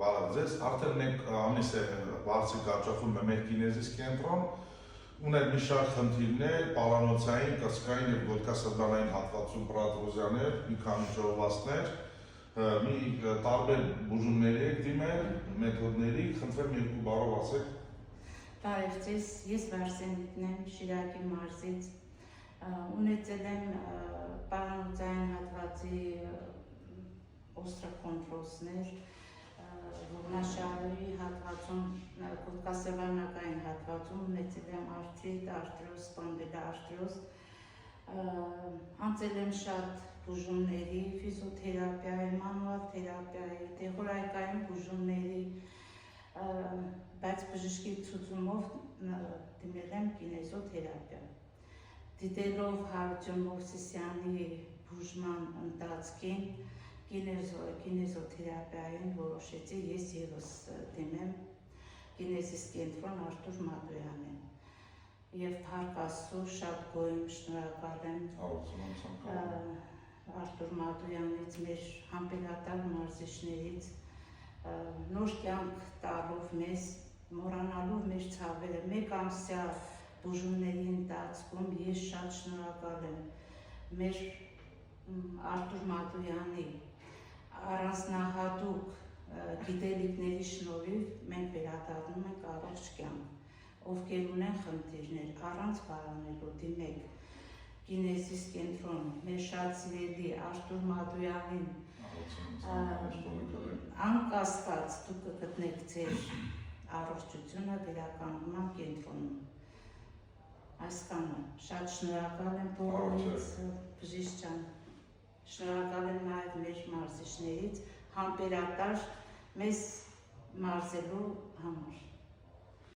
Բարև ձեզ, արդեն մեկ ամիս է Վարդի կառչախումբը մեր կինեզիս կենտրոն, ուներ մի շարք խնդիրներ, պարանոցային, կրծքային և գոտկասրտանային հատվածում պարատրոզիաներ, մի քանի ժողովածներ, մի տարբեր բուժումների եք դիմել, մեթոդների, խնդրեմ երկու բառով ասեք։ Բարև ձեզ, ես Վարսենիկն եմ, Շիրակի մարզից, ունեցել եմ պարանոցային հատվածի օստրոկոնդրոզներ, ողնաշարի հատվածում, գոտկասրտանային հատվածում ունեցել եմ արթրիտ, արթրոզ, սպոնդիլոարթրոզ, անցել եմ շատ բուժումների, ֆիզիոթերապիայի, մանուալ թերապիայի, դեղորայքային բուժումների, բայց բժշկի ցուցումով դիմել եմ կինեզոթերապիա։ Դիտելով Հարություն Մովսիսյանի բուժման ընթացքին, կինեզոթերապիային որոշեցի ես ևս դիմեմ կինեզիս կենտրոն Արտուր Մատոյանին։ Եվ Փառք Աստծո շատ գոհ եմ, շնորհակալ եմ Արտուր Մատոյանից, մեր համբերատար մարզիչներից, նոր կյանք տալով մեզ, մոռանալով մեր ցավերը, մեկ ամսյա բուժումների ընթացքում ես շատ շնորհակալ եմ մեր Արտուր Մատոյանի առանձնահատուկ գիտելիքների շնորհիվ մենք վերադառնում ենք առողջ կյանք, ովքեր ունեն խնդիրներ, առանց վարանելու դիմեք կինեզիս կենտրոն, մեր շատ սիրելի Արտուր Մատոյանին, անկասկած դուք կգտնեք ձեր առողջությունը վերականգնման կենտրոնում։ Այսքանը, շատ շնորհակալ եմ բոլորից, բժիշկ ջան, շնորհակալ եմ նաև մեր մարզիչներից, համբերատար մեզ մարզելու համար։